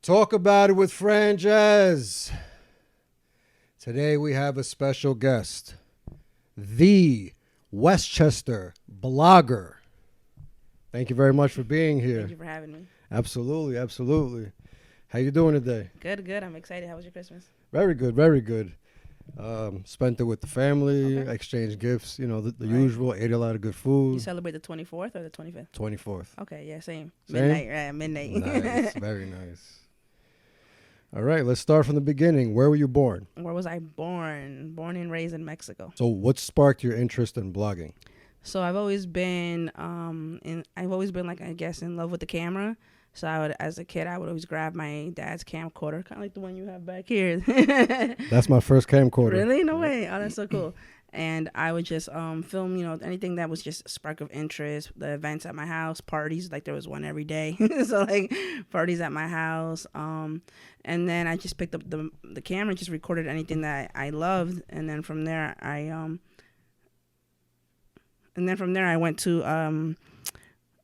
Talk about it with Franjez. Today we have a special guest, the Westchester Blogger. Thank you very much for being here. Thank you for having me. Absolutely, absolutely. How you doing today? Good, good. I'm excited. How was your Christmas? Very good, very good. Spent it with the family, Okay. Exchanged gifts, the Right. usual, ate a lot of good You food. celebrate the 24th or the 25th? 24th. Okay, yeah, same. Same? Midnight, right? Midnight. Nice, very nice. All right, let's start from the beginning. Where were you born? Where was I born? Born and raised in Mexico. So what sparked your interest in blogging? So I've always been, like, I guess, in love with the camera. So as a kid, I would always grab my dad's camcorder, kind of like the one you have back here. That's my first camcorder. Really? No way. Oh, that's so cool. And I would just film, anything that was just a spark of interest, the events at my house, parties, like there was one every day. So like parties at my house. And then I just picked up the camera and just recorded anything that I loved. And then from there, I went to,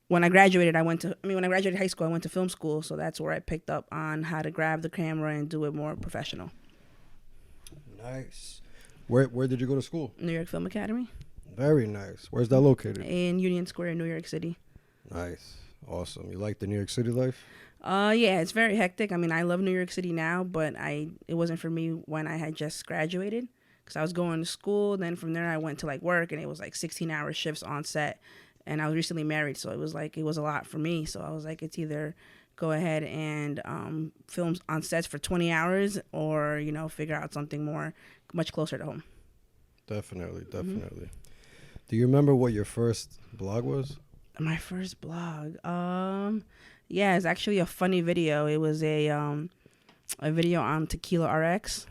when I graduated high school, I went to film school. So that's where I picked up on how to grab the camera and do it more professional. Nice. Where did you go to school? New York Film Academy. Very nice. Where's that located? In Union Square, New York City. Nice. Awesome. You like the New York City life? Yeah, it's very hectic. I mean, I love New York City now, but it wasn't for me when I had just graduated, because I was going to school. Then from there, I went to like work, and it was like 16-hour shifts on set. And I was recently married, so it was a lot for me. So I was like, it's either go ahead and film on sets for 20 hours or, figure out something much closer to home. Definitely. Do you remember what your first blog was? My first blog, yeah, it's actually a funny video. It was a video on Tequila RX.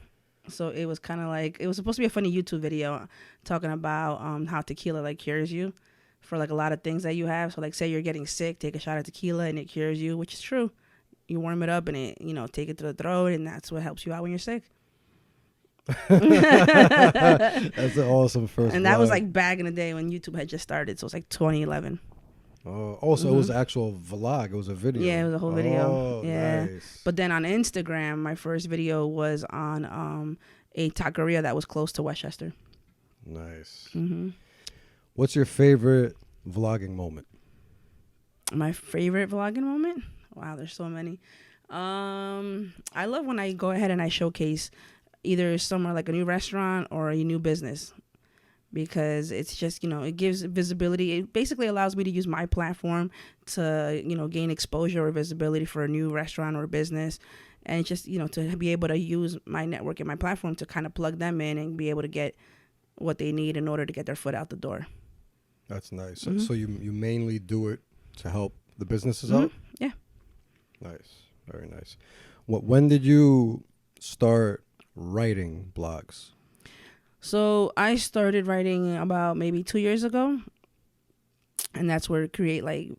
So it was kind of like, it was supposed to be a funny YouTube video talking about how tequila like cures you for like a lot of things that you have. So like, say you're getting sick, take a shot of tequila and it cures you, which is true. You warm it up and it, take it to the throat, and that's what helps you out when you're sick. That's an awesome first And that blog. was like back in the day when YouTube had just started. So it was like 2011. Also, it was an actual vlog. It was a video. Yeah, it was a whole video. Oh, Yeah. nice. But then on Instagram, my first video was on a taqueria that was close to Westchester. Nice. Mm-hmm. What's your favorite vlogging moment? My favorite vlogging moment? Wow, there's so many. I love when I go ahead and I showcase either somewhere like a new restaurant or a new business, because it's just, it gives visibility. It basically allows me to use my platform to, gain exposure or visibility for a new restaurant or business. And it's just, to be able to use my network and my platform to kind of plug them in and be able to get what they need in order to get their foot out the door. That's nice. Mm-hmm. So you mainly do it to help the businesses Mm-hmm. out? Yeah. Nice. Very nice. When did you start writing blogs? So I started writing about maybe 2 years ago. And that's where it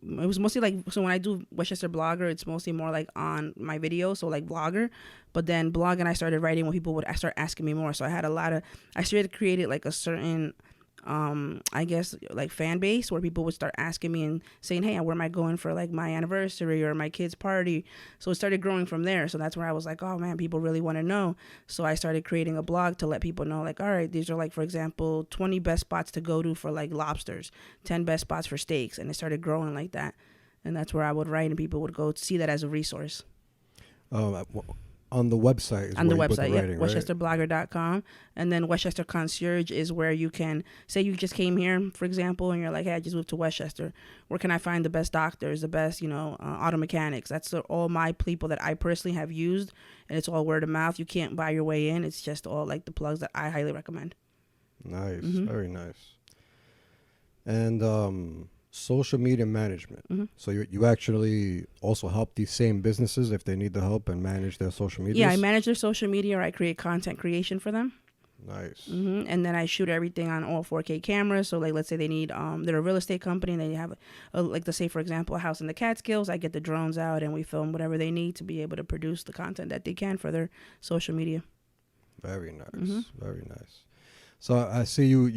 was mostly like, so when I do Westchester Blogger, it's mostly more like on my videos, so like blogger. But then blogging, I started writing when people would start asking me more. So I started creating like a certain, I guess, like fan base where people would start asking me and saying, hey, where am I going for like my anniversary or my kid's party? So it started growing from there. So that's where I was like, oh man, people really want to know. So I started creating a blog to let people know, like, all right, these are like, for example, 20 best spots to go to for like lobsters, 10 best spots for steaks. And it started growing like that. And that's where I would write and people would go see that as a resource. On the website is On the where you put website, the writing, right? WestchesterBlogger.com. And then Westchester Concierge is where you can, say you just came here, for example, and you're like, hey, I just moved to Westchester. Where can I find the best doctors, the best, auto mechanics? That's all my people that I personally have used. And it's all word of mouth. You can't buy your way in. It's just all like the plugs that I highly recommend. Nice. Mm-hmm. Very nice. And social media management. Mm-hmm. So you actually also help these same businesses if they need the help and manage their social media? Yeah, I manage their social media, or I create content creation for them. Nice. Mm-hmm. And then I shoot everything on all 4K cameras. So like, let's say they need, they're a real estate company and they have like, let's say, for example, a house in the Catskills. I get the drones out and we film whatever they need to be able to produce the content that they can for their social media. Very nice. Mm-hmm. Very nice. So I see you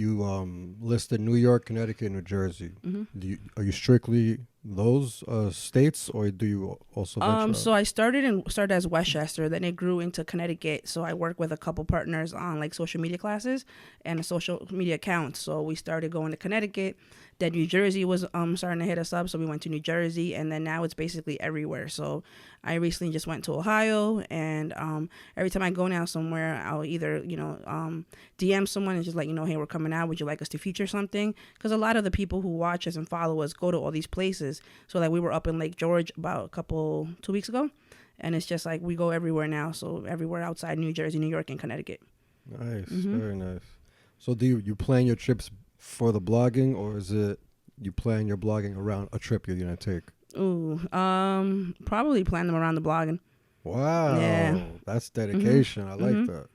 listed New York, Connecticut, New Jersey. Mm-hmm. Are you strictly those states, or do you also venture out? So I started as Westchester, then it grew into Connecticut. So I work with a couple partners on like social media classes and a social media accounts. So we started going to Connecticut. Then New Jersey was starting to hit us up, so we went to New Jersey, and then now it's basically everywhere. So I recently just went to Ohio, and every time I go now somewhere, I'll either DM someone and just let you know, hey, we're coming out. Would you like us to feature something? Because a lot of the people who watch us and follow us go to all these places. So like we were up in Lake George about 2 weeks ago, and it's just like we go everywhere now. So everywhere outside New Jersey, New York, and Connecticut. Nice, very nice. So do you plan your trips for the blogging, or is it you plan your blogging around a trip you're gonna take? Ooh, probably plan them around the blogging. Wow, Yeah. that's dedication. I like that.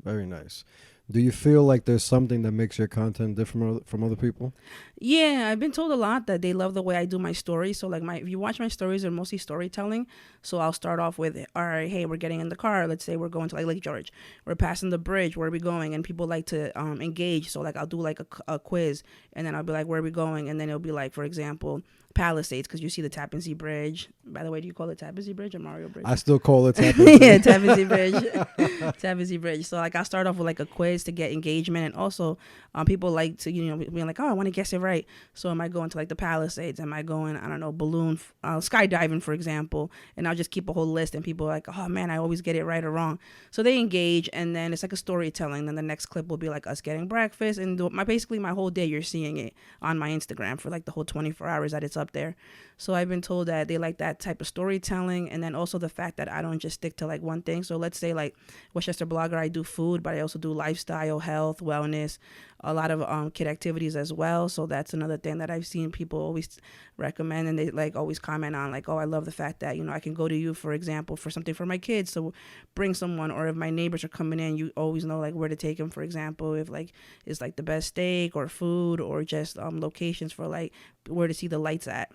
Very nice. Do you feel like there's something that makes your content different from other people? Yeah, I've been told a lot that they love the way I do my stories. So like if you watch my stories, they're mostly storytelling. So I'll start off with, all right, hey, we're getting in the car. Let's say we're going to like Lake George. We're passing the bridge. Where are we going? And people like to engage. So like I'll do like a quiz, and then I'll be like, where are we going? And then it'll be like, for example, Palisades, because you see the Tapy Bridge. By the way, do you call it Tapy Bridge or Mario Bridge? I still call it Tapy Bridge. Yeah, Tapy Bridge. Tapy Bridge. So like I'll start off with like a quiz to get engagement, and also people like to being like, oh, I want to guess it right. So am I going to like the Palisades? Am I going, I don't know, balloon skydiving, for example? And I'll just keep a whole list, and people are like, oh man, I always get it right or wrong. So they engage, and then it's like a storytelling. Then the next clip will be like us getting breakfast, and basically my whole day you're seeing it on my Instagram for like the whole 24 hours that it's up there. So I've been told that they like that type of storytelling, and then also the fact that I don't just stick to like one thing. So let's say like Westchester Blogger, I do food, but I also do lifestyle, health, wellness, a lot of kid activities as well. So that's another thing that I've seen people always recommend, and they like always comment on like, oh, I love the fact that I can go to you, for example, for something for my kids, so bring someone, or if my neighbors are coming in, you always know like where to take them, for example, if like it's like the best steak or food, or just locations for like where to see the lights at.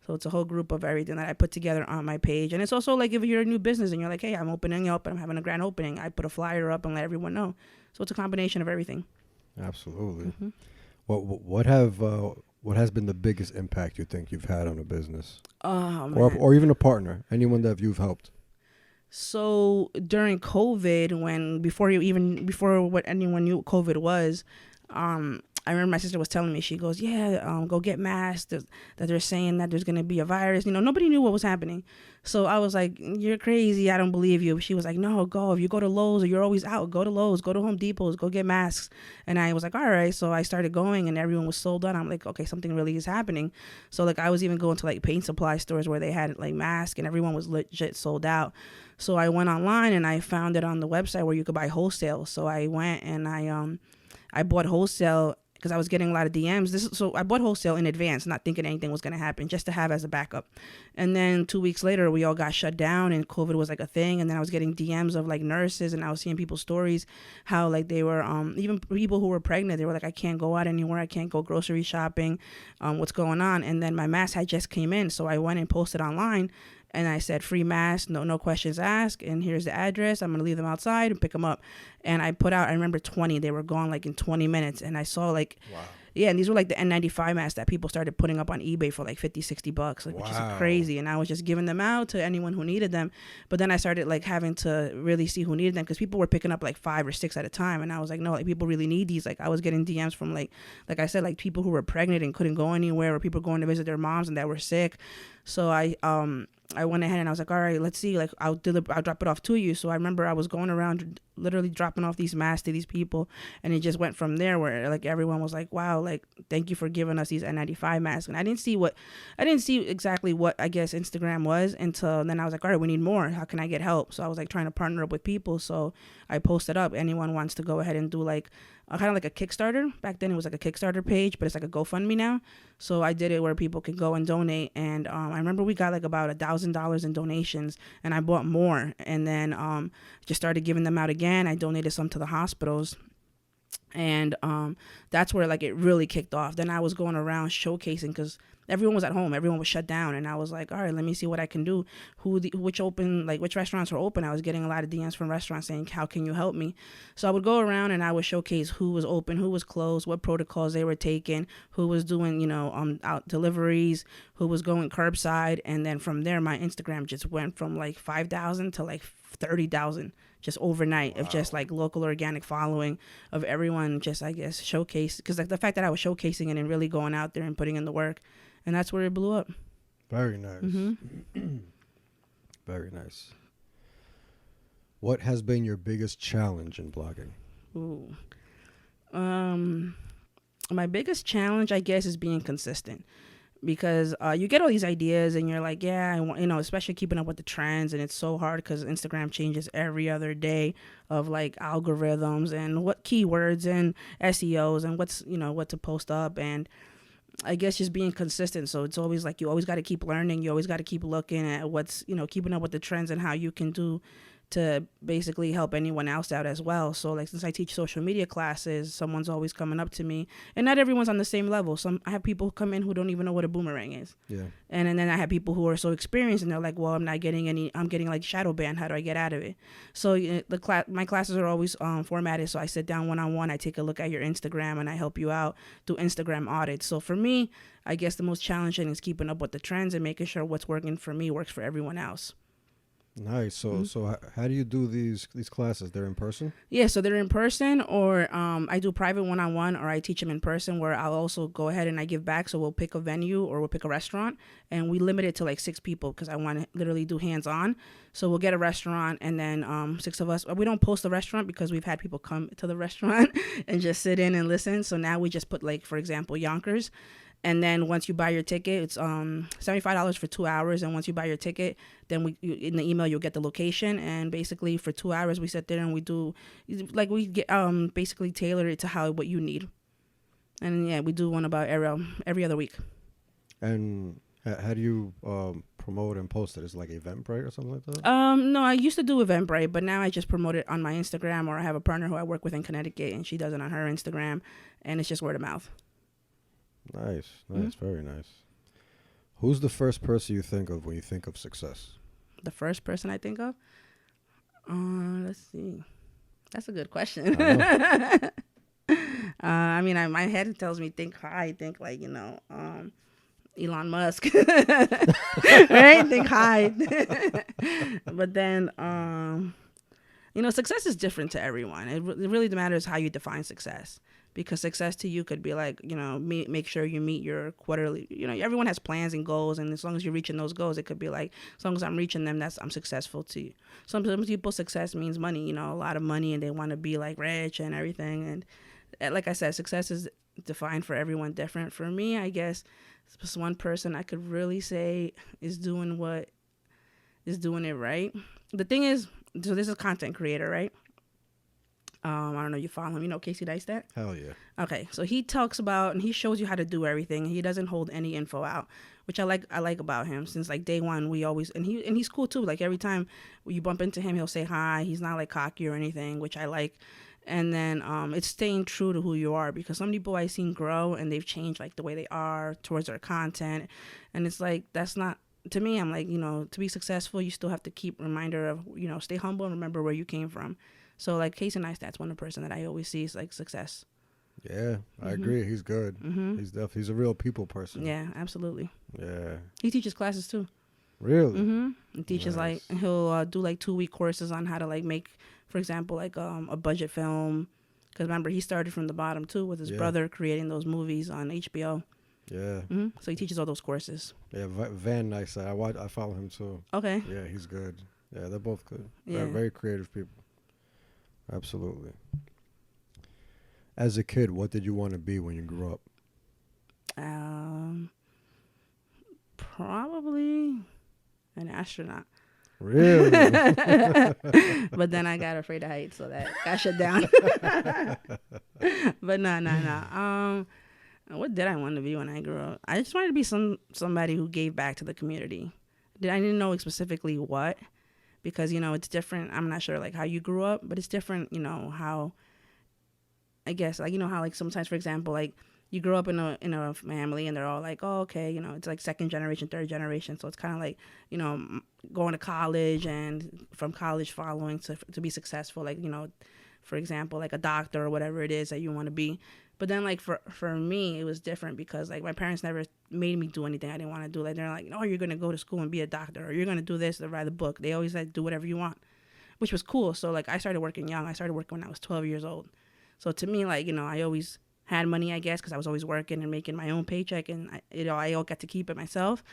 So it's a whole group of everything that I put together on my page. And it's also like if you're a new business and you're like, hey, I'm opening up and I'm having a grand opening, I put a flyer up and let everyone know. So it's a combination of everything. Absolutely. What has been the biggest impact you think you've had on a business, or even a partner, anyone that you've helped? So during COVID, before what anyone knew what COVID was, I remember my sister was telling me, she goes, yeah, go get masks, that they're saying that there's going to be a virus. Nobody knew what was happening. So I was like, you're crazy. I don't believe you. She was like, no, go. If you go to Lowe's, or you're always out, go to Lowe's, go to Home Depot's, go get masks. And I was like, all right. So I started going, and everyone was sold out. I'm like, okay, something really is happening. So like I was even going to like paint supply stores where they had like masks, and everyone was legit sold out. So I went online and I found it on the website where you could buy wholesale. So I went and I bought wholesale, because I was getting a lot of DMs. So I bought wholesale in advance, not thinking anything was going to happen, just to have as a backup. And then 2 weeks later, we all got shut down, and COVID was like a thing. And then I was getting DMs of like nurses, and I was seeing people's stories, how like they were, even people who were pregnant, they were like, I can't go out anywhere. I can't go grocery shopping. What's going on? And then my mask had just came in. So I went and posted online, and I said, free mask, no questions asked, and here's the address. I'm going to leave them outside and pick them up. And I put out, I remember 20, they were gone like in 20 minutes. And I saw like, wow. Yeah, and these were like the N95 masks that people started putting up on eBay for like $50-$60, like, wow, which is crazy. And I was just giving them out to anyone who needed them. But then I started like having to really see who needed them, because people were picking up like 5 or 6 at a time. And I was like, no, like people really need these. Like I was getting DMs from like I said, like people who were pregnant and couldn't go anywhere, or people going to visit their moms and that were sick. So I went ahead and I was like, all right, let's see, like I'll drop it off to you. So I remember I was going around literally dropping off these masks to these people, and it just went from there, where like everyone was like, wow, like thank you for giving us these N95 masks. And I didn't see exactly what I guess Instagram was until then. I was like, all right, we need more. How can I get help? So I was like trying to partner up with people. So I posted up, anyone wants to go ahead and do like kind of like a Kickstarter. Back then it was like a Kickstarter page, but it's like a GoFundMe now. So I did it where people could go and donate. And I remember we got like about $1,000 in donations, and I bought more, and then just started giving them out again. I donated some to the hospitals. And that's where like it really kicked off. Then I was going around showcasing because everyone was at home, everyone was shut down, and I was like, all right, let me see what I can do. Which restaurants were open. I was getting a lot of DMs from restaurants saying, how can you help me? So I would go around and I would showcase who was open, who was closed, what protocols they were taking, who was doing out deliveries, who was going curbside. And then from there my Instagram just went from like 5,000 to like 30,000 just overnight. Wow. Of just like local organic following of everyone, just I guess showcase, because like the fact that I was showcasing it and really going out there and putting in the work, and that's where it blew up. Very nice. Mm-hmm. Very nice. What has been your biggest challenge in blogging? Ooh. My biggest challenge, I guess, is being consistent. Because you get all these ideas and you're like, yeah, I want, especially keeping up with the trends. And it's so hard because Instagram changes every other day of like algorithms and what keywords and SEOs and what's, what to post up. And I guess just being consistent. So it's always like you always got to keep learning. You always got to keep looking at what's, keeping up with the trends and how you can do to basically help anyone else out as well. So like since I teach social media classes, someone's always coming up to me, and not everyone's on the same level. I have people who come in who don't even know what a boomerang is. Yeah. And then I have people who are so experienced and they're like, well, I'm getting like shadow banned. How do I get out of it? So my classes are always formatted. So I sit down one-on-one, I take a look at your Instagram and I help you out, do Instagram audits. So for me, I guess the most challenging is keeping up with the trends and making sure what's working for me works for everyone else. Nice. So how do you do these classes? They're in person? Yeah, so they're in person, or I do private one-on-one, or I teach them in person, where I'll also go ahead and I give back. So we'll pick a venue or we'll pick a restaurant, and we limit it to like 6 people because I want to literally do hands-on. So we'll get a restaurant, and then 6 of us. We don't post the restaurant because we've had people come to the restaurant and just sit in and listen. So now we just put, like, for example, Yonkers. And then once you buy your ticket, it's $75 for 2 hours. And once you buy your ticket, then in the email you'll get the location. And basically for 2 hours we sit there and we do we get basically tailor it to what you need. And yeah, we do one about every other week. And how do you promote and post it? Is it like Eventbrite or something like that? No, I used to do Eventbrite, but now I just promote it on my Instagram, or I have a partner who I work with in Connecticut, and she does it on her Instagram, and it's just word of mouth. Nice, very nice. Who's the first person you think of when you think of success? The first person I think of? Let's see. That's a good question. I mean, my head tells me think high, think like, Elon Musk, right? Think high. But then, success is different to everyone. It really matters how you define success. Because success to you could be like, make sure you meet your quarterly, everyone has plans and goals. And as long as you're reaching those goals, it could be like, as long as I'm reaching them, I'm successful to you. Some people, success means money, a lot of money, and they want to be like rich and everything. And like I said, success is defined for everyone different. For me, I guess just one person I could really say is doing it right. The thing is, so this is a content creator, right? I don't know, you follow him, Casey Neistat? Hell yeah. Okay, so he talks about, and he shows you how to do everything. He doesn't hold any info out, which I like about him. Since like day one, we always, and he's cool too. Like every time you bump into him, he'll say hi. He's not like cocky or anything, which I like. And then it's staying true to who you are, because some people I've seen grow and they've changed like the way they are towards their content. And it's like, that's not, to me, I'm like, to be successful, you still have to keep reminder of, stay humble and remember where you came from. So like Casey Neistat's one person that I always see is like success. Yeah, I agree. He's good. Mm-hmm. He's a real people person. Yeah, absolutely. Yeah. He teaches classes too. Really? Mm-hmm. He teaches he'll do like 2-week courses on how to like make, for example, like a budget film. Because remember, he started from the bottom too with his brother creating those movies on HBO. Yeah. Mm-hmm. So he teaches all those courses. Yeah, Van Neistat. I follow him too. Okay. Yeah, he's good. Yeah, they're both good. Yeah. They're very creative people. Absolutely. As a kid, what did you want to be when you grew up? Probably an astronaut. Really? But then I got afraid of heights, so that got shut down. But no. What did I want to be when I grew up? I just wanted to be somebody who gave back to the community. I didn't know specifically what. Because, it's different. I'm not sure, like, how you grew up, but it's different, how I guess, like, you know how, like, sometimes, for example, like, you grow up in a family and they're all like, oh, okay, you know, it's like second generation, third generation. So it's kind of like, you know, going to college and from college following to be successful, like, you know, for example, like a doctor or whatever it is that you want to be. But then, like, for me, it was different because, like, my parents never made me do anything I didn't want to do. Like, they're like, oh, you're going to go to school and be a doctor, or you're going to do this or write a book. They always said, do whatever you want, which was cool. So, like, I started working young. I started working when I was 12 years old. So to me, like, you know, I always had money, I guess, because I was always working and making my own paycheck, and I all got to keep it myself.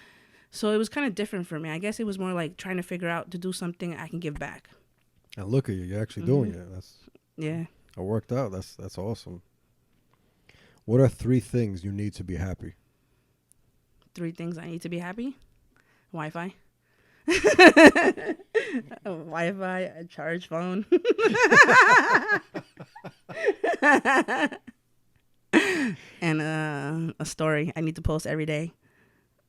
So it was kind of different for me. I guess it was more like trying to figure out to do something I can give back. And look at you, you're actually doing it. It worked out. That's awesome. What are 3 things you need to be happy? 3 things I need to be happy? Wi-Fi. Wi-Fi, a charged phone. And a story I need to post every day.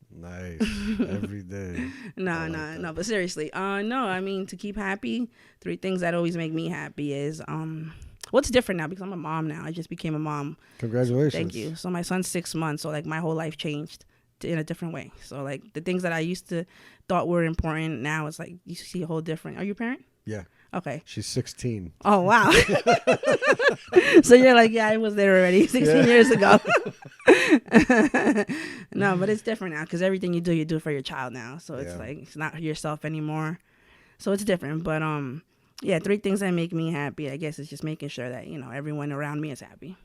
Nice. Every day. No, but seriously, no, I mean, to keep happy, 3 things that always make me happy is what's different now because I'm a mom now. I just became a mom. Congratulations. Thank you. So my son's 6 months, so like my whole life changed in a different way. So like the things that I used to thought were important, now it's like you see a whole different. Are you a parent? Yeah. Okay. She's 16. Oh, wow. So you're like, yeah, I was there already 16 years ago. No, but it's different now because everything you do for your child now. So it's like, it's not yourself anymore. So it's different. But, yeah, 3 things that make me happy, I guess, is just making sure that, you know, everyone around me is happy.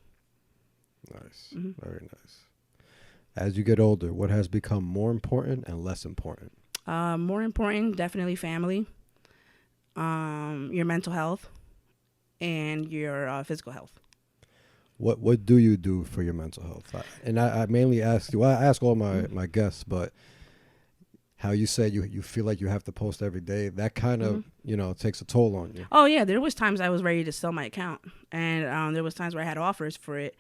Nice. Mm-hmm. Very nice. As you get older, what has become more important and less important? More important, definitely family. Your mental health and your physical health. What do you do for your mental health? I mainly ask you. Well, I ask all my guests, but how you said you feel like you have to post every day, that kind of you know takes a toll on you. Oh yeah, there was times I was ready to sell my account, and there was times where I had offers for it.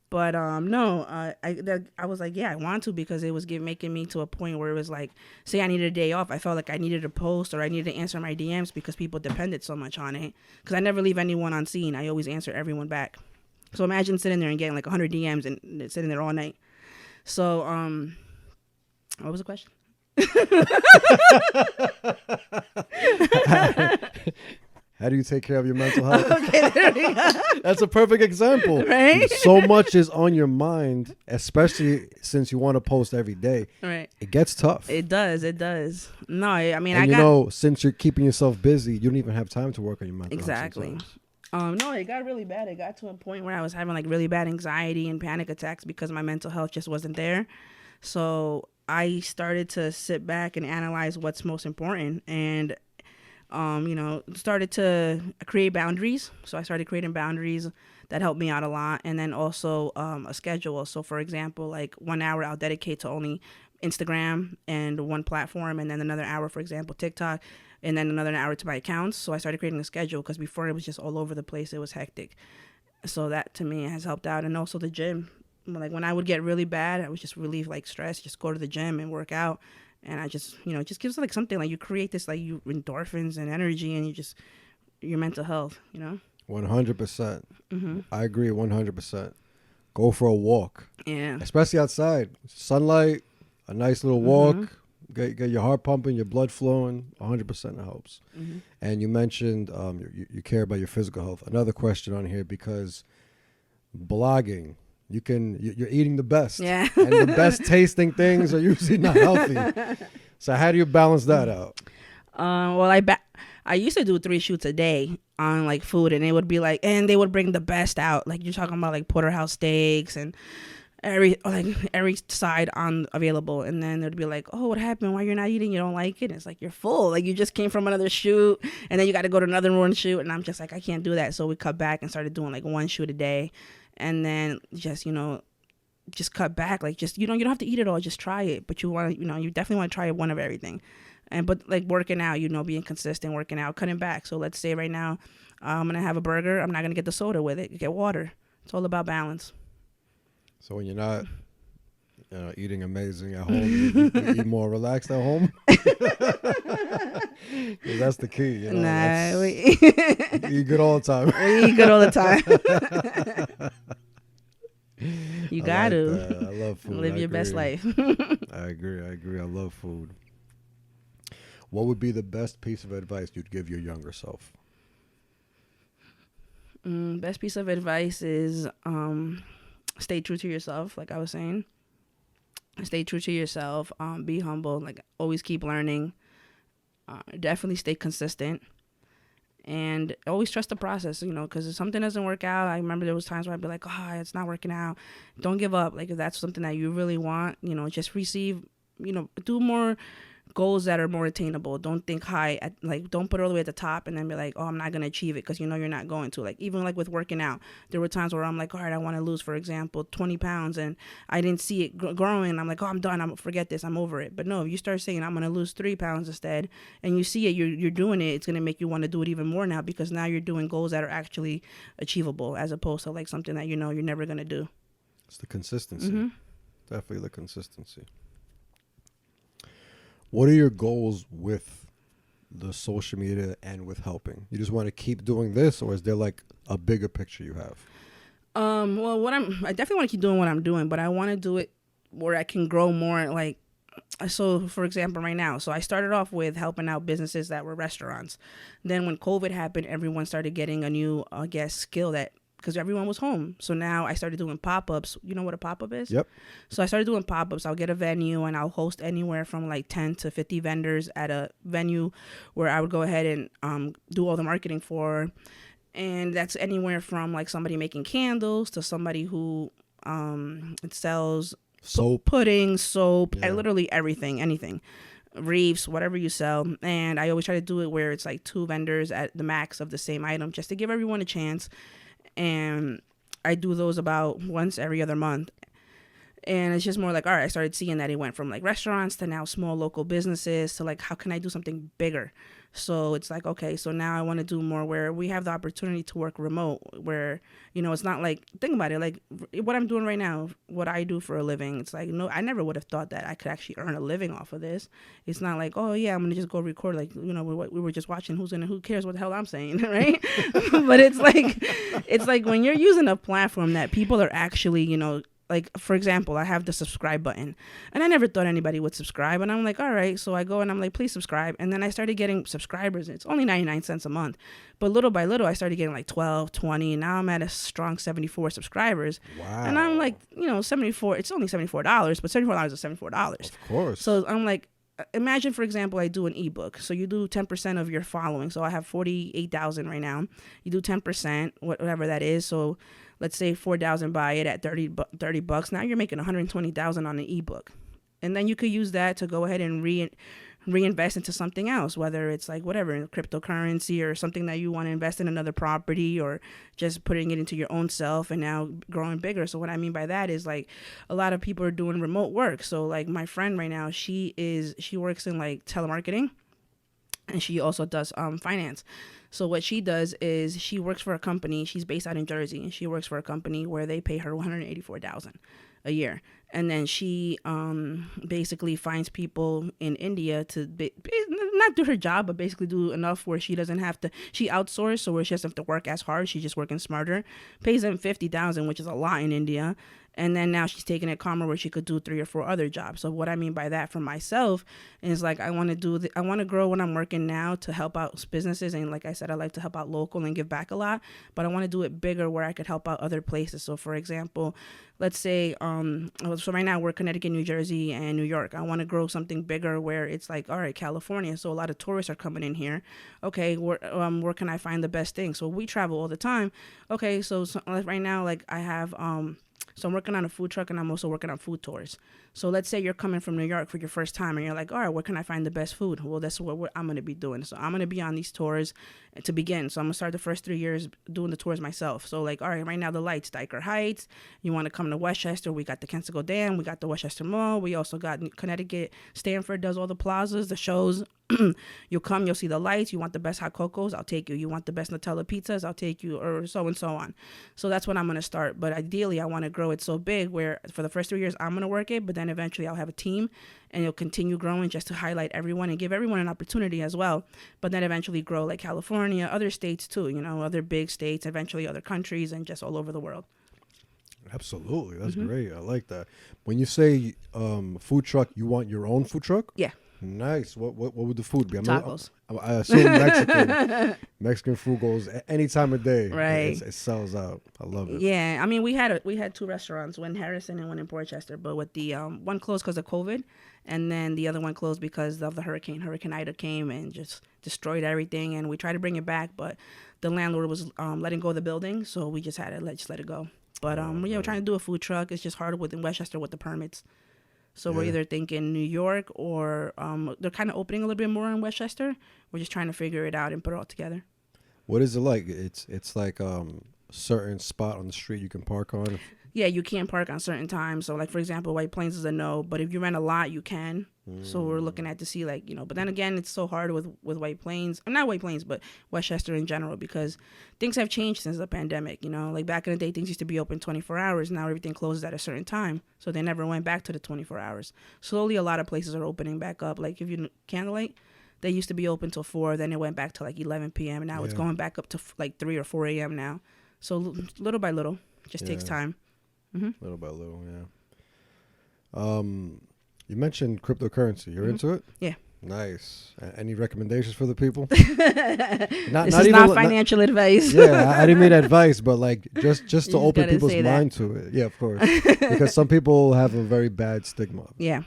But no, I was like, yeah, I want to because it was making me to a point where it was like, say I needed a day off. I felt like I needed to post or I needed to answer my DMs because people depended so much on it. Because I never leave anyone on scene. I always answer everyone back. So imagine sitting there and getting like 100 DMs and sitting there all night. So what was the question? How do you take care of your mental health? Okay, there we go. That's a perfect example. Right? So much is on your mind, especially since you want to post every day. Right. It gets tough. It does. No, I mean, and since you're keeping yourself busy, you don't even have time to work on your mental health. Exactly. No, it got really bad. It got to a point where I was having like really bad anxiety and panic attacks because my mental health just wasn't there. So I started to sit back and analyze what's most important and started to create boundaries. So I started creating boundaries that helped me out a lot. And then also a schedule. So for example, like 1 hour I'll dedicate to only Instagram and one platform. And then another hour, for example, TikTok. And then another hour to my accounts. So I started creating a schedule because before it was just all over the place. It was hectic. So that to me has helped out. And also the gym. Like when I would get really bad, I would just relieve like stress, just go to the gym and work out. And I just, it just gives like something like you create this like you endorphins and energy and your mental health, 100%. I agree 100%. Go for a walk. Yeah. Especially outside. Sunlight, a nice little walk, get your heart pumping, your blood flowing. 100% helps. And you mentioned you care about your physical health. Another question on here because blogging. You're eating the best. Yeah. And the best tasting things are usually not healthy. So how do you balance that out? Well, I used to do 3 shoots a day on like food, and it would be like, and they would bring the best out. Like you're talking about like porterhouse steaks and every side on available. And then there'd be like, oh, what happened? Why you're not eating? You don't like it? And it's like, you're full. Like you just came from another shoot and then you got to go to another one shoot. And I'm just like, I can't do that. So we cut back and started doing like 1 shoot a day. And then just, just cut back. Like just, you don't have to eat it all. Just try it. But you want to, you definitely want to try one of everything. But like working out, being consistent, working out, cutting back. So let's say right now, I'm going to have a burger. I'm not going to get the soda with it. You get water. It's all about balance. So when you're not eating amazing at home, you eat more relaxed at home? That's the key. Nah, we eat good all the time. We eat good all the time. got to that. I love food. live I your best agree. life. I agree. I love food. What would be the best piece of advice you'd give your younger self? Best piece of advice is stay true to yourself, like I was saying. Stay true to yourself. Be humble. Like, always keep learning. Definitely stay consistent. And always trust the process, because if something doesn't work out, I remember there was times where I'd be like, oh, it's not working out. Don't give up. Like, if that's something that you really want, just receive, do more goals that are more attainable. Don't think high don't put it all the way at the top and then be like, oh, I'm not going to achieve it, because you're not going to. Like, even like with working out, there were times where I'm like, all right, I want to lose, for example, 20 pounds, and I didn't see it growing. I'm like, oh, I'm done. Forget this. I'm over it. But no, if you start saying I'm going to lose 3 pounds instead, and you see it, you're doing it, it's going to make you want to do it even more now, because now you're doing goals that are actually achievable, as opposed to like something that you're never going to do. It's the consistency. Mm-hmm. Definitely the consistency. What are your goals with the social media and with helping? You just want to keep doing this, or is there like a bigger picture you have? Well, I definitely want to keep doing what I'm doing, but I want to do it where I can grow more. Like, so for example, right now, so I started off with helping out businesses that were restaurants. Then when COVID happened, everyone started getting a new, skill because everyone was home. So now I started doing pop-ups. You know what a pop-up is? Yep. So I started doing pop-ups. I'll get a venue and I'll host anywhere from like 10 to 50 vendors at a venue where I would go ahead and do all the marketing for. And that's anywhere from like somebody making candles to somebody who it sells soap, pudding, soap, and literally everything, anything. Reefs, whatever you sell. And I always try to do it where it's like 2 vendors at the max of the same item, just to give everyone a chance. And I do those about once every other month. And it's just more like, all right, I started seeing that it went from like restaurants to now small local businesses to like, how can I do something bigger? So it's like, okay, so now I want to do more where we have the opportunity to work remote, where, it's not like, think about it, like what I'm doing right now, what I do for a living. It's like, no, I never would have thought that I could actually earn a living off of this. It's not like, oh yeah, I'm going to just go record, like, we were just watching who cares what the hell I'm saying, right? But it's like when you're using a platform that people are actually, like, for example, I have the subscribe button, and I never thought anybody would subscribe. And I'm like, all right. So I go and I'm like, please subscribe. And then I started getting subscribers. It's only 99 cents a month. But little by little, I started getting like 12, 20. Now I'm at a strong 74 subscribers. Wow. And I'm like, 74. It's only $74, but $74 is $74. Of course. So I'm like, imagine, for example, I do an ebook. So you do 10% of your following. So I have 48,000 right now. You do 10%, whatever that is. So let's say 4,000 buy it at $30. Now you're making 120,000 on an ebook. And then you could use that to go ahead and reinvest into something else, whether it's like whatever, cryptocurrency or something that you want to invest in another property, or just putting it into your own self and now growing bigger. So what I mean by that is like a lot of people are doing remote work. So like my friend right now, she works in like telemarketing, and she also does finance. So what she does is she works for a company. She's based out in Jersey, and she works for a company where they pay her $184,000 a year. And then she basically finds people in India to not do her job, but basically do enough where she doesn't have to. She outsources, so where she doesn't have to work as hard. She's just working smarter. Pays them $50,000, which is a lot in India. And then now she's taking it calmer where she could do 3 or 4 other jobs. So what I mean by that for myself is like I want to grow when I'm working now to help out businesses. And like I said, I like to help out local and give back a lot. But I want to do it bigger where I could help out other places. So for example, let's say, so right now we're Connecticut, New Jersey, and New York. I want to grow something bigger where it's like, all right, California. So a lot of tourists are coming in here. Okay, where can I find the best thing? So we travel all the time. Okay, so right now, like I have, so I'm working on a food truck, and I'm also working on food tours. So let's say you're coming from New York for your first time, and you're like, all right, where can I find the best food? Well, that's what I'm going to be doing. So I'm going to be on these tours to begin. So I'm going to start the first 3 years doing the tours myself. So like, all right, right now the lights, Diker Heights. You want to come to Westchester? We got the Kensico Dam. We got the Westchester Mall. We also got Connecticut. Stanford does all the plazas, the shows. You'll come, you'll see the lights. You want the best hot cocos, I'll take you. You want the best Nutella pizzas, I'll take you, or so and so on. So that's what I'm going to start. But ideally, I want to grow it so big where for the first 3 years, I'm going to work it, but then eventually I'll have a team, and it'll continue growing just to highlight everyone and give everyone an opportunity as well. But then eventually grow like California, other states too, other big states, eventually other countries, and just all over the world. Absolutely. That's great. I like that. When you say food truck, you want your own food truck? Yeah. Nice. What would the food be? Tacos. I assume Mexican. Mexican food goes any time of day. Right. It sells out. I love it. Yeah, I mean, we had two restaurants, one in Harrison and one in Portchester, but with the one closed because of COVID, and then the other one closed because of the hurricane. Hurricane Ida came and just destroyed everything, and we tried to bring it back, but the landlord was letting go of the building, so we just had to let it go. But we're trying to do a food truck. It's just harder in Westchester with the permits. So we're either thinking New York or they're kind of opening a little bit more in Westchester. We're just trying to figure it out and put it all together. What is it like? It's like certain spot on the street you can park on. Yeah, you can't park on certain times. So, like, for example, White Plains is a no, but if you rent a lot, you can. So we're looking at to see, like, but then again, it's so hard with White Plains. Not White Plains, but Westchester in general, because things have changed since the pandemic, Like, back in the day, things used to be open 24 hours. Now everything closes at a certain time. So they never went back to the 24 hours. Slowly, a lot of places are opening back up. Like, if you Candlelight, they used to be open till 4, then it went back to, like, 11 p.m. And now it's going back up to, like, 3 or 4 a.m. now. So little by little, just takes time. Little by little, yeah. You mentioned cryptocurrency. You're into it? Yeah. Nice. Any recommendations for the people? This is not financial advice. Yeah, I didn't mean advice, but like just to open people's mind to it. Yeah, of course. Because some people have a very bad stigma. Yeah.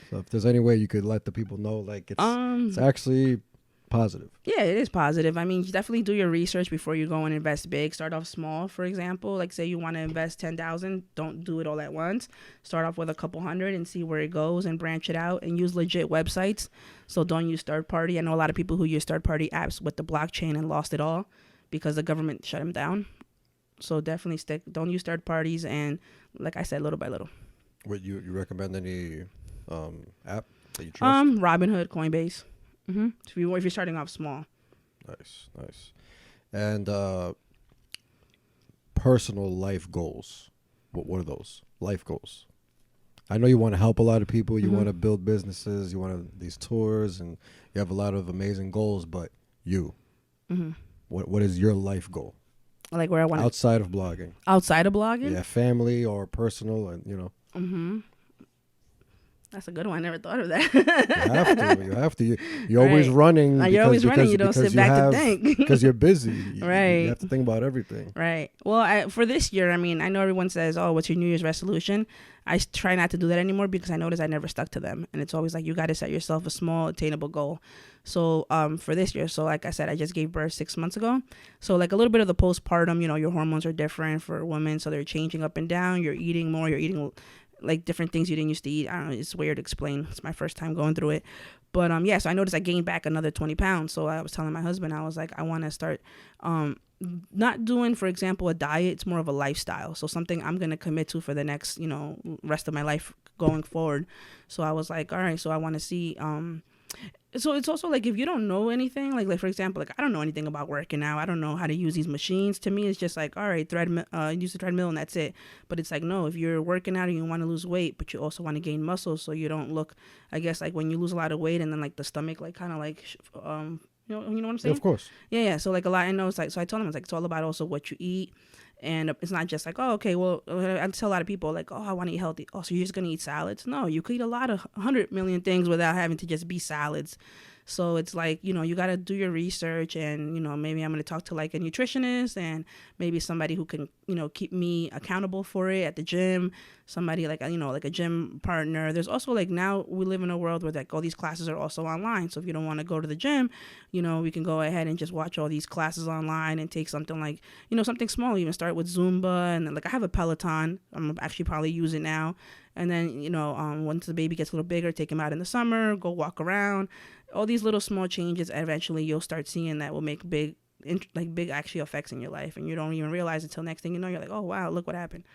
So if there's any way you could let the people know, like it's actually positive. Yeah, it is positive. I mean, you definitely do your research before you go and invest big. Start off small, for example. Like, say you want to invest 10,000, don't do it all at once. Start off with a couple hundred and see where it goes and branch it out and use legit websites. So don't use third party. I know a lot of people who use third party apps with the blockchain and lost it all because the government shut them down. So definitely don't use third parties, and like I said, little by little. Would you recommend any app that you trust? Robinhood, Coinbase. If you're starting off small. Nice. And personal life goals. What are those life goals? I know you want to help a lot of people. You want to build businesses. You want these tours, and you have a lot of amazing goals. But what is your life goal? Like where I want outside of blogging. Outside of blogging? Yeah, family or personal, and That's a good one. I never thought of that. You have to. You're always running. You're always running. You don't sit back to think. Because you're busy. Right. You have to think about everything. Right. Well, for this year, I mean, I know everyone says, oh, what's your New Year's resolution? I try not to do that anymore because I noticed I never stuck to them. And it's always like you got to set yourself a small, attainable goal. So for this year, so like I said, I just gave birth 6 months ago. So like a little bit of the postpartum, your hormones are different for women. So they're changing up and down. You're eating more. You're eating like different things you didn't used to eat. I don't know. It's weird to explain. It's my first time going through it. But so I noticed I gained back another 20 pounds. So I was telling my husband, I was like, I want to start not doing, for example, a diet. It's more of a lifestyle. So something I'm going to commit to for the next, rest of my life going forward. So I was like, all right, so I want to see, so it's also like if you don't know anything, like for example, like I don't know anything about working out. I don't know how to use these machines. To me, it's just like, all right, use the treadmill and that's it. But it's like, no, if you're working out and you want to lose weight, but you also want to gain muscle, so you don't look, I guess, like when you lose a lot of weight and then like the stomach, like kind of like, you know what I'm saying? Yeah, of course. Yeah. So like a lot, I know it's like, so I told him, it's like, it's all about also what you eat. And it's not just like, oh, okay, well, I tell a lot of people like, oh, I want to eat healthy. Oh, so you're just going to eat salads? No, you could eat a lot of 100 million things without having to just be salads. So it's like, you got to do your research and, maybe I'm going to talk to like a nutritionist and maybe somebody who can, keep me accountable for it at the gym. Somebody like, like a gym partner. There's also like now we live in a world where like all these classes are also online. So if you don't want to go to the gym, we can go ahead and just watch all these classes online and take something like, something small, even start with Zumba. And then like I have a Peloton. I'm actually probably use it now. And then, once the baby gets a little bigger, take him out in the summer, go walk around. All these little small changes, eventually you'll start seeing that will make big actually effects in your life. And you don't even realize until next thing you know, you're like, oh, wow, look what happened.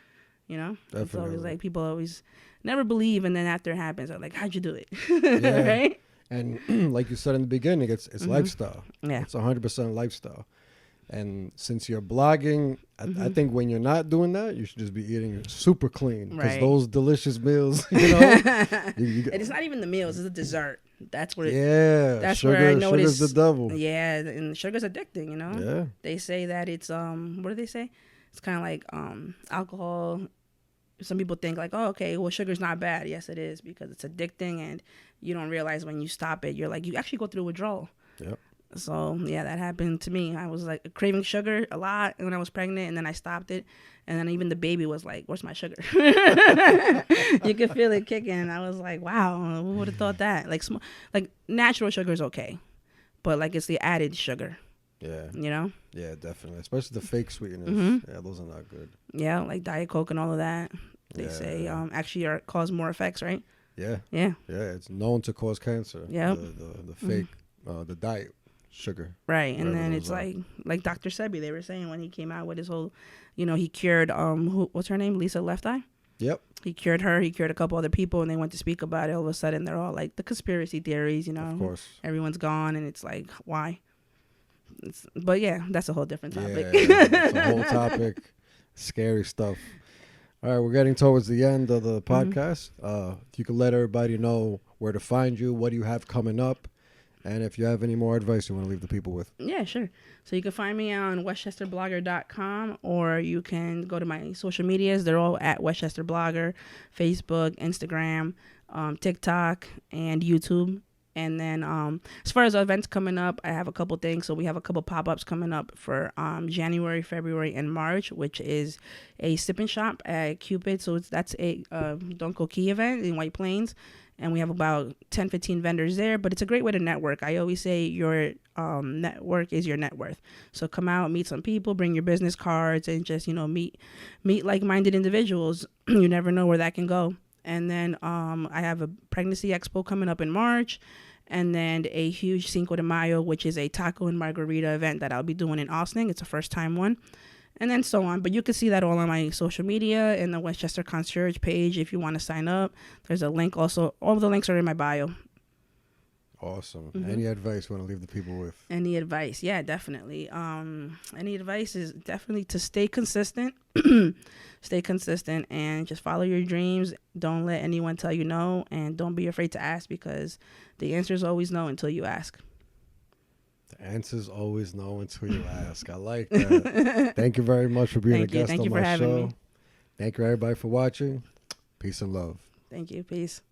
Definitely. It's always like people always never believe. And then after it happens, they're like, how'd you do it? Yeah. Right? And like you said in the beginning, it's lifestyle. Yeah. It's 100% lifestyle. And since you're blogging, I think when you're not doing that, you should just be eating super clean. Because those delicious meals, and it's not even the meals, it's the dessert. That's where that's sugar, where I noticed sugar's the devil. Yeah, and sugar's addicting, Yeah. They say that it's what do they say? It's kind of like alcohol some people think like, oh, okay, well, sugar's not bad. Yes, it is, because it's addicting, and you don't realize when you stop it, you're like, you actually go through withdrawal. Yep. So yeah, that happened to me. I was like craving sugar a lot when I was pregnant, and then I stopped it, and then even the baby was like, "Where's my sugar?" You could feel it kicking. I was like, "Wow, who would have thought that?" Like natural sugar is okay, but like it's the added sugar. Yeah. You know. Yeah, definitely. Especially the fake sweeteners. Yeah, those are not good. Yeah, like Diet Coke and all of that. They say actually cause more effects, right? Yeah. Yeah. Yeah, it's known to cause cancer. Yeah. The fake, the diet sugar. Right, and then it's like Dr. Sebi, they were saying when he came out with his whole, he cured what's her name, Lisa Left Eye. Yep. He cured her. He cured a couple other people, and they went to speak about it. All of a sudden, they're all like the conspiracy theories. Of course. Everyone's gone, and it's like why? But yeah, that's a whole different topic. Yeah, it's a whole topic. Scary stuff. All right, we're getting towards the end of the podcast. If you could let everybody know where to find you, what do you have coming up, and if you have any more advice you want to leave the people with. Yeah, sure. So you can find me on westchesterblogger.com, or you can go to my social medias. They're all at Westchester Blogger, Facebook, Instagram, TikTok, and YouTube. And then as far as events coming up, I have a couple things. So we have a couple pop-ups coming up for January, February, and March, which is a sip and shop at Cupid. So that's a Don't Go Key event in White Plains. And we have about 10, 15 vendors there. But it's a great way to network. I always say your network is your net worth. So come out, meet some people, bring your business cards, and just, meet like-minded individuals. You never know where that can go. And then I have a pregnancy expo coming up in March, and then a huge Cinco de Mayo, which is a taco and margarita event that I'll be doing in Austin. It's a first-time one, and then so on. But you can see that all on my social media and the Westchester Concierge page if you want to sign up. There's a link also. All of the links are in my bio. Awesome. Any advice you want to leave the people with? Any advice? Yeah, definitely. Any advice is definitely to stay consistent. Stay consistent and just follow your dreams. Don't let anyone tell you no, and don't be afraid to ask, because the answer is always no until you ask. The answer is always no until you ask. I like that. Thank you very much for being a guest on my show. Thank you, everybody, for watching. Peace and love. Thank you. Peace.